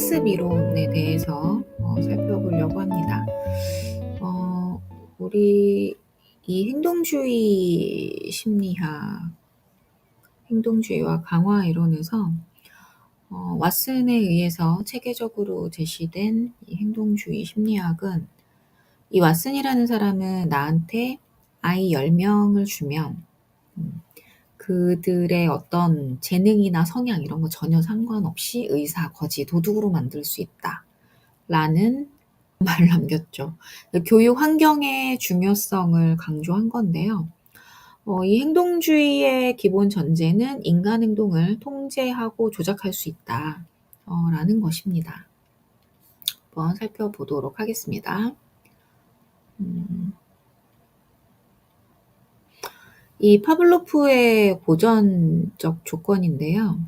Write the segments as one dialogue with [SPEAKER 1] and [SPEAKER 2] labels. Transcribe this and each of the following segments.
[SPEAKER 1] 학습 이론에 대해서 살펴보려고 합니다. 우리 이 행동주의 심리학, 행동주의와 강화 이론에서 왓슨에 의해서 체계적으로 제시된 이 행동주의 심리학은, 이 왓슨이라는 사람은 나한테 아이 10명을 주면 그들의 어떤 재능이나 성향 이런 거 전혀 상관없이 의사, 거지, 도둑으로 만들 수 있다 라는 말을 남겼죠. 교육 환경의 중요성을 강조한 건데요. 이 행동주의의 기본 전제는 인간 행동을 통제하고 조작할 수 있다 라는 것입니다. 한번 살펴보도록 하겠습니다. 이 파블로프의 고전적 조건인데요.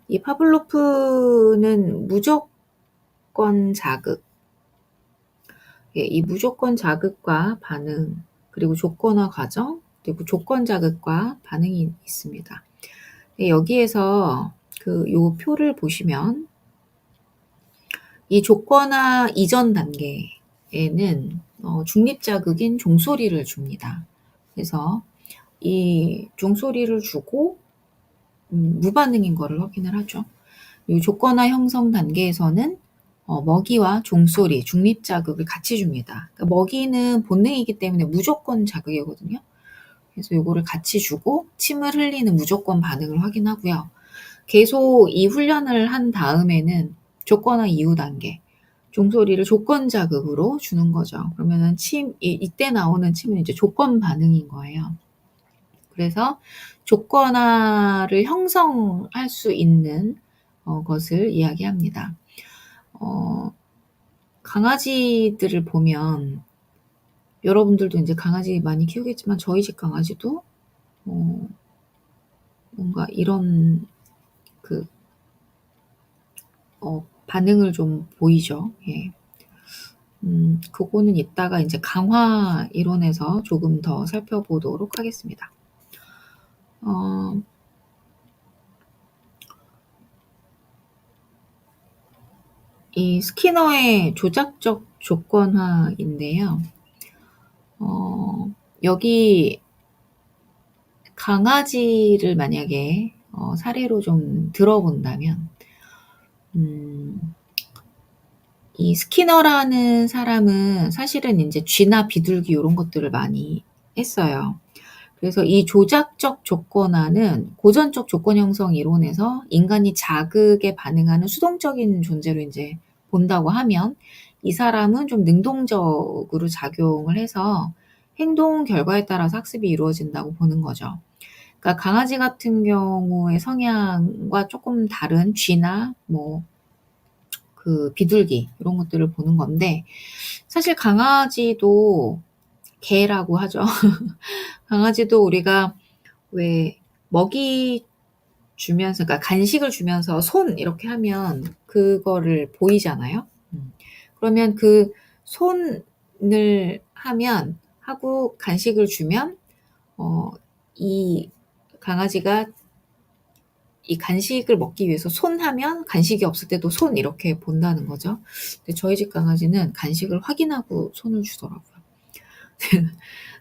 [SPEAKER 1] 이 파블로프는 무조건 자극, 이 무조건 자극과 반응, 그리고 조건화 과정, 그리고 조건 자극과 반응이 있습니다. 여기에서 요 표를 보시면 이 조건화 이전 단계에는 중립 자극인 종소리를 줍니다. 그래서 이 종소리를 주고 무반응인 거를 확인을 하죠. 이 조건화 형성 단계에서는 먹이와 종소리, 중립 자극을 같이 줍니다. 그러니까 먹이는 본능이기 때문에 무조건 자극이거든요. 그래서 요거를 같이 주고 침을 흘리는 무조건 반응을 확인하고요. 계속 이 훈련을 한 다음에는 조건화 이후 단계, 종소리를 조건 자극으로 주는 거죠. 그러면은 이때 나오는 침은 이제 조건 반응인 거예요. 그래서 조건화를 형성할 수 있는 것을 이야기합니다. 강아지들을 보면, 여러분들도 이제 강아지 많이 키우겠지만 저희 집 강아지도 뭔가 이런 반응을 좀 보이죠. 예. 그거는 이따가 이제 강화 이론에서 조금 더 살펴보도록 하겠습니다. 이 스키너의 조작적 조건화인데요. 여기 강아지를 만약에 사례로 좀 들어본다면, 이 스키너라는 사람은 사실은 이제 쥐나 비둘기 이런 것들을 많이 했어요. 그래서 이 조작적 조건화는 고전적 조건 형성 이론에서 인간이 자극에 반응하는 수동적인 존재로 이제 본다고 하면, 이 사람은 좀 능동적으로 작용을 해서 행동 결과에 따라서 학습이 이루어진다고 보는 거죠. 그러니까 강아지 같은 경우의 성향과 조금 다른 쥐나 비둘기 이런 것들을 보는 건데, 사실 강아지도 개라고 하죠. 강아지도 우리가 왜 먹이 주면서, 그러니까 간식을 주면서 손 이렇게 하면 그거를 보이잖아요. 그러면 그 손을 하고 간식을 주면 이 강아지가 이 간식을 먹기 위해서 손하면, 간식이 없을 때도 손 이렇게 본다는 거죠. 근데 저희 집 강아지는 간식을 확인하고 손을 주더라고요.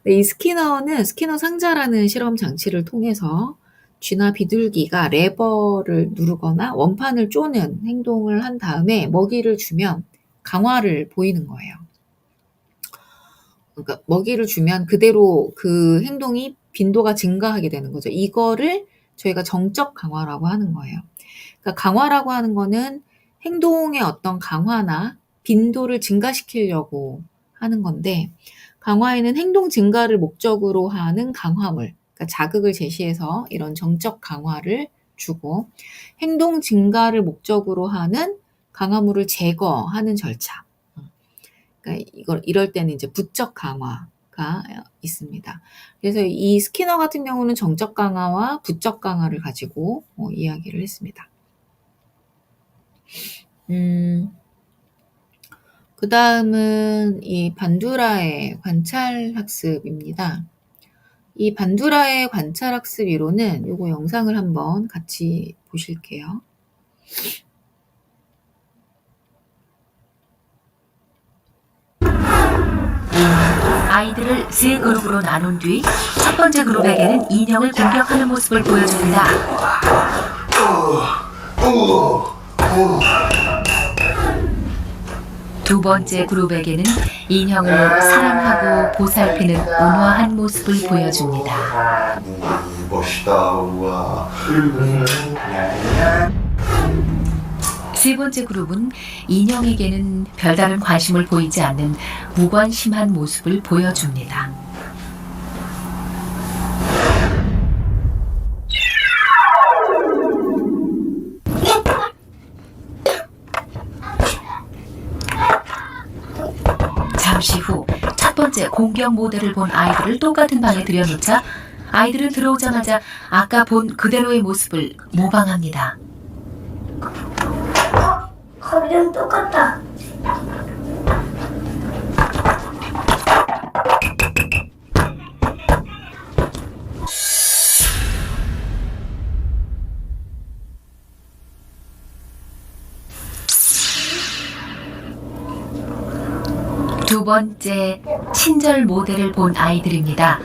[SPEAKER 1] 이 스키너 상자라는 실험 장치를 통해서 쥐나 비둘기가 레버를 누르거나 원판을 쪼는 행동을 한 다음에 먹이를 주면 강화를 보이는 거예요. 그러니까 먹이를 주면 그대로 그 행동이 빈도가 증가하게 되는 거죠. 이거를 저희가 정적 강화라고 하는 거예요. 그러니까 강화라고 하는 거는 행동의 어떤 강화나 빈도를 증가시키려고 하는 건데, 강화에는 행동 증가를 목적으로 하는 강화물, 그러니까 자극을 제시해서 이런 정적 강화를 주고, 행동 증가를 목적으로 하는 강화물을 제거하는 절차. 그러니까 이럴 때는 이제 부적 강화가 있습니다. 그래서 이 스키너 같은 경우는 정적 강화와 부적 강화를 가지고 이야기를 했습니다. 그 다음은 이 반두라의 관찰학습입니다. 이 반두라의 관찰학습 이론은 요거 영상을 한번 같이 보실게요.
[SPEAKER 2] 아이들을 세 그룹으로 나눈 뒤 첫 번째 그룹에게는 인형을 공격하는 모습을 보여줍니다. 두 번째 그룹에게는 인형을 사랑하고 보살피는 온화한 모습을 보여줍니다.
[SPEAKER 3] 멋있다. 우와.
[SPEAKER 2] 세 번째 그룹은 인형에게는 별다른 관심을 보이지 않는 무관심한 모습을 보여줍니다. 잠시 후 첫 번째 공격 모델을 본 아이들을 똑같은 방에 들여놓자 아이들은 들어오자마자 아까 본 그대로의 모습을 모방합니다.
[SPEAKER 4] 거기랑 똑같다.
[SPEAKER 2] 두 번째 친절 모델을 본 아이들입니다.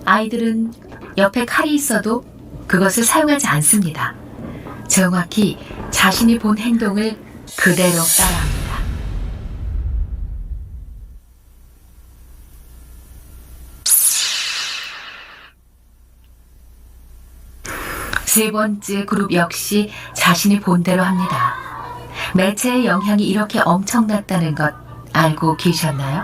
[SPEAKER 2] 아이들은 옆에 칼이 있어도 그것을 사용하지 않습니다. 정확히 자신이 본 행동을 그대로 따라합니다. 세 번째 그룹 역시 자신이 본 대로 합니다. 매체의 영향이 이렇게 엄청났다는 것 알고 계셨나요?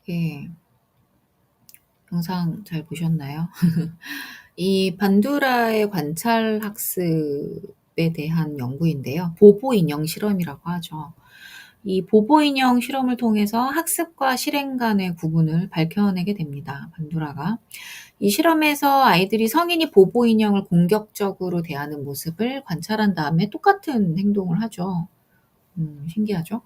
[SPEAKER 1] 예. 영상 잘 보셨나요? 이 반두라의 관찰 학습에 대한 연구인데요. 보보 인형 실험이라고 하죠. 이 보보 인형 실험을 통해서 학습과 실행 간의 구분을 밝혀내게 됩니다. 반두라가. 이 실험에서 아이들이 성인이 보보 인형을 공격적으로 대하는 모습을 관찰한 다음에 똑같은 행동을 하죠. 신기하죠?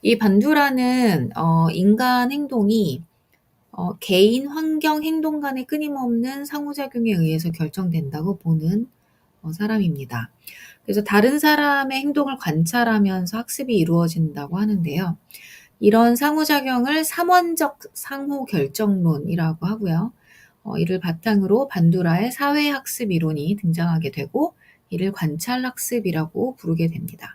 [SPEAKER 1] 이 반두라는 인간 행동이 개인, 환경, 행동 간의 끊임없는 상호작용에 의해서 결정된다고 보는 사람입니다. 그래서 다른 사람의 행동을 관찰하면서 학습이 이루어진다고 하는데요. 이런 상호작용을 삼원적 상호결정론이라고 하고요. 이를 바탕으로 반두라의 사회학습 이론이 등장하게 되고 이를 관찰학습이라고 부르게 됩니다.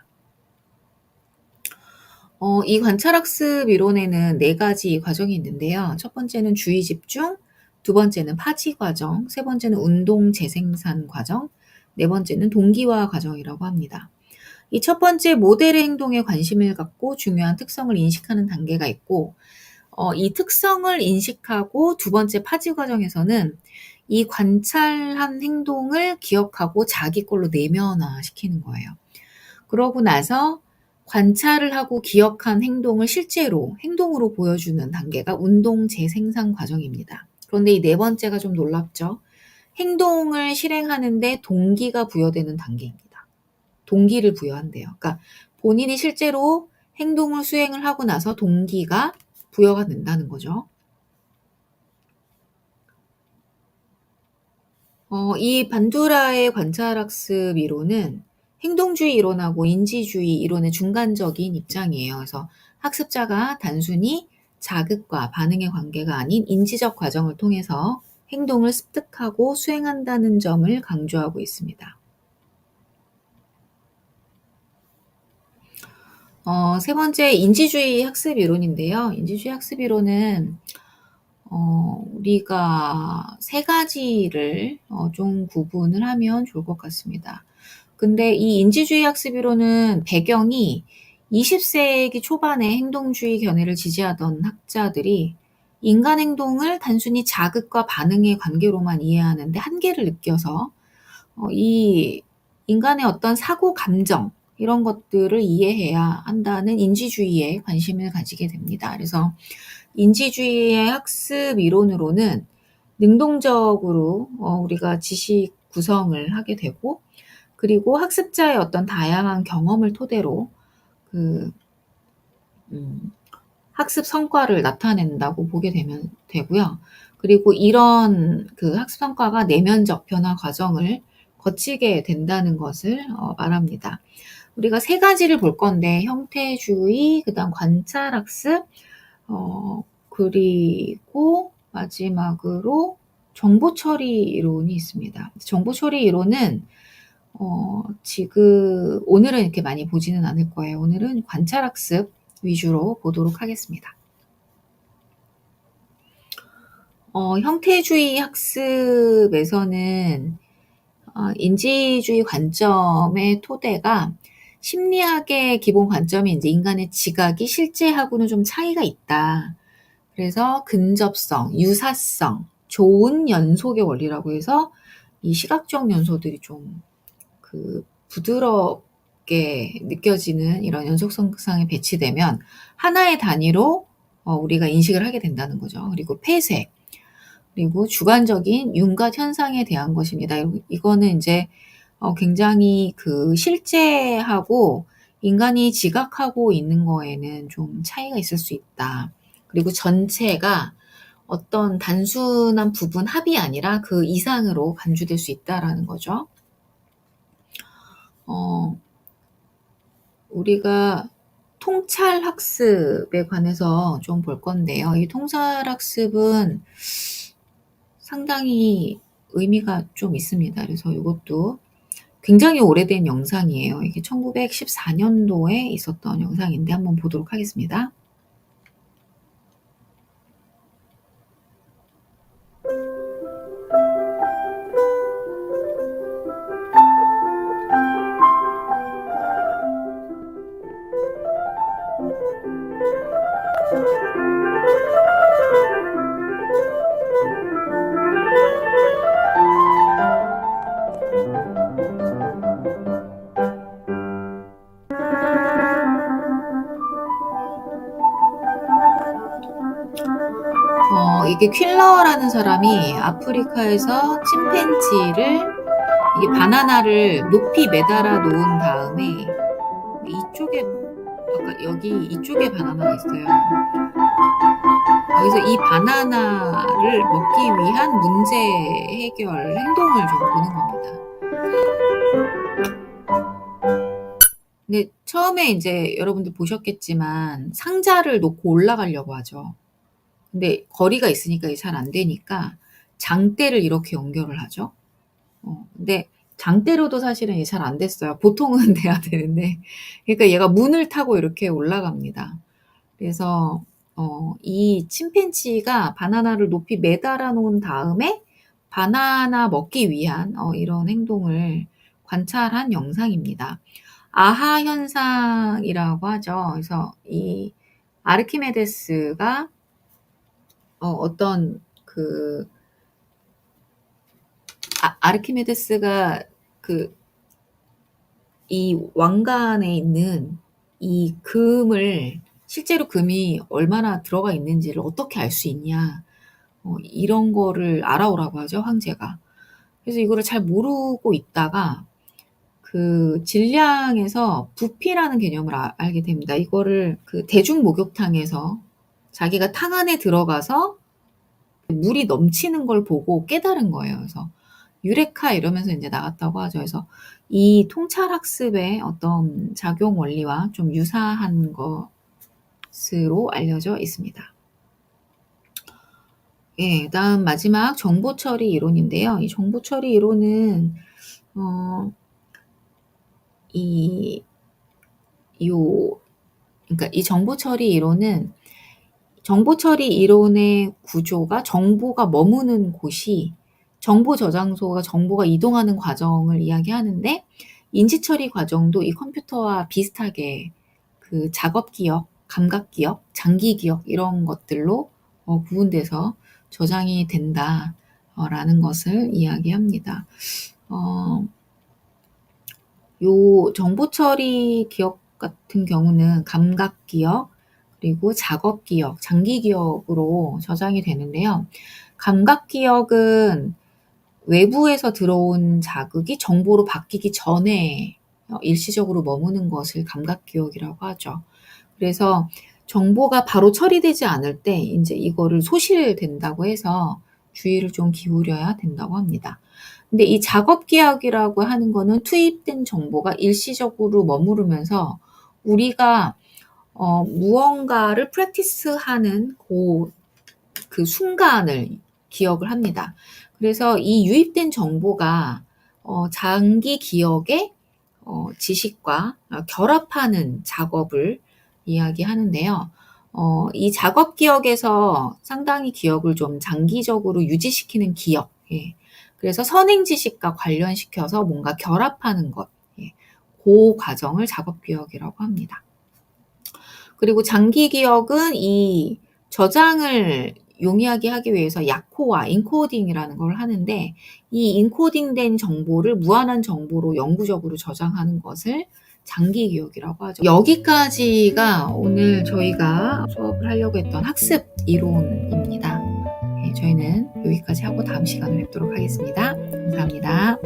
[SPEAKER 1] 이 관찰학습 이론에는 4가지 과정이 있는데요. 첫 번째는 주의 집중, 두 번째는 파지 과정, 세 번째는 운동 재생산 과정, 네 번째는 동기화 과정이라고 합니다. 이 첫 번째 모델의 행동에 관심을 갖고 중요한 특성을 인식하는 단계가 있고, 이 특성을 인식하고 두 번째 파지 과정에서는 이 관찰한 행동을 기억하고 자기 걸로 내면화시키는 거예요. 그러고 나서 관찰을 하고 기억한 행동을 실제로 행동으로 보여주는 단계가 운동 재생산 과정입니다. 그런데 이 네 번째가 좀 놀랍죠. 행동을 실행하는데 동기가 부여되는 단계입니다. 동기를 부여한대요. 그러니까 본인이 실제로 행동을 수행을 하고 나서 동기가 부여가 된다는 거죠. 이 반두라의 관찰학습 이론은 행동주의 이론하고 인지주의 이론의 중간적인 입장이에요. 그래서 학습자가 단순히 자극과 반응의 관계가 아닌 인지적 과정을 통해서 행동을 습득하고 수행한다는 점을 강조하고 있습니다. 세 번째, 인지주의 학습 이론인데요. 인지주의 학습 이론은 우리가 3가지를 좀 구분을 하면 좋을 것 같습니다. 근데 이 인지주의 학습 이론은 배경이 20세기 초반에 행동주의 견해를 지지하던 학자들이 인간 행동을 단순히 자극과 반응의 관계로만 이해하는데 한계를 느껴서 이 인간의 어떤 사고, 감정 이런 것들을 이해해야 한다는 인지주의에 관심을 가지게 됩니다. 그래서 인지주의의 학습 이론으로는 능동적으로 우리가 지식 구성을 하게 되고 그리고 학습자의 어떤 다양한 경험을 토대로 학습 성과를 나타낸다고 보게 되면 되고요. 그리고 이런 그 학습 성과가 내면적 변화 과정을 거치게 된다는 것을 말합니다. 우리가 세 가지를 볼 건데 형태주의, 그다음 관찰학습, 그리고 마지막으로 정보처리 이론이 있습니다. 정보처리 이론은 지금 오늘은 이렇게 많이 보지는 않을 거예요. 오늘은 관찰학습 위주로 보도록 하겠습니다. 형태주의 학습에서는 인지주의 관점의 토대가 심리학의 기본 관점이 이제 인간의 지각이 실제하고는 좀 차이가 있다. 그래서 근접성, 유사성, 좋은 연속의 원리라고 해서 이 시각적 연소들이 좀 부드럽게 느껴지는 이런 연속성상에 배치되면 하나의 단위로 우리가 인식을 하게 된다는 거죠. 그리고 폐쇄, 그리고 주관적인 윤곽 현상에 대한 것입니다. 이거는 이제 굉장히 실제하고 인간이 지각하고 있는 거에는 좀 차이가 있을 수 있다. 그리고 전체가 어떤 단순한 부분 합이 아니라 그 이상으로 간주될 수 있다라는 거죠. 우리가 통찰학습에 관해서 좀 볼 건데요. 이 통찰학습은 상당히 의미가 좀 있습니다. 그래서 이것도 굉장히 오래된 영상이에요. 이게 1914년도에 있었던 영상인데 한번 보도록 하겠습니다. 이게 퀼러라는 사람이 아프리카에서 침팬지를 이게 바나나를 높이 매달아 놓은 다음에 이쪽에 아까 여기 이쪽에 바나나가 있어요. 여기서 이 바나나를 먹기 위한 문제 해결 행동을 좀 보는 겁니다. 근데 처음에 이제 여러분들 보셨겠지만 상자를 놓고 올라가려고 하죠. 근데 거리가 있으니까 이게 잘 안 되니까 장대를 이렇게 연결을 하죠. 근데 장대로도 사실은 이게 잘 안 됐어요. 보통은 돼야 되는데. 그러니까 얘가 문을 타고 이렇게 올라갑니다. 그래서 이 침팬지가 바나나를 높이 매달아 놓은 다음에 바나나 먹기 위한 이런 행동을 관찰한 영상입니다. 아하 현상이라고 하죠. 그래서 이 아르키메데스가 아르키메데스가 이 왕관에 있는 이 금을 실제로 금이 얼마나 들어가 있는지를 어떻게 알 수 있냐, 이런 거를 알아오라고 하죠, 황제가. 그래서 이거를 잘 모르고 있다가 진량에서 부피라는 개념을 알게 됩니다. 이거를 대중 목욕탕에서 자기가 탕 안에 들어가서 물이 넘치는 걸 보고 깨달은 거예요. 그래서 유레카 이러면서 이제 나갔다고 하죠. 그래서 이 통찰학습의 어떤 작용 원리와 좀 유사한 것으로 알려져 있습니다. 예, 다음 마지막 정보처리 이론인데요. 이 정보처리 이론은 그러니까 이 정보처리 이론의 구조가 정보가 머무는 곳이 정보 저장소가 정보가 이동하는 과정을 이야기하는데, 인지처리 과정도 이 컴퓨터와 비슷하게 작업 기억, 감각 기억, 장기 기억 이런 것들로 구분돼서 저장이 된다라는 것을 이야기합니다. 요 정보 처리 기억 같은 경우는 감각 기억, 그리고 작업 기억, 장기 기억으로 저장이 되는데요. 감각 기억은 외부에서 들어온 자극이 정보로 바뀌기 전에 일시적으로 머무는 것을 감각 기억이라고 하죠. 그래서 정보가 바로 처리되지 않을 때 이제 이거를 소실된다고 해서 주의를 좀 기울여야 된다고 합니다. 근데 이 작업 기억이라고 하는 거는 투입된 정보가 일시적으로 머무르면서 우리가 무언가를 프랙티스하는 그 순간을 기억을 합니다. 그래서 이 유입된 정보가 장기 기억의 지식과 결합하는 작업을 이야기하는데요. 이 작업 기억에서 상당히 기억을 좀 장기적으로 유지시키는 기억, 예. 그래서 선행 지식과 관련시켜서 뭔가 결합하는 것, 예. 그 과정을 작업 기억이라고 합니다. 그리고 장기 기억은 이 저장을 용이하게 하기 위해서 약호화, 인코딩이라는 걸 하는데 이 인코딩된 정보를 무한한 정보로 영구적으로 저장하는 것을 장기 기억이라고 하죠. 여기까지가 오늘 저희가 수업을 하려고 했던 학습 이론입니다. 네, 저희는 여기까지 하고 다음 시간에 뵙도록 하겠습니다. 감사합니다.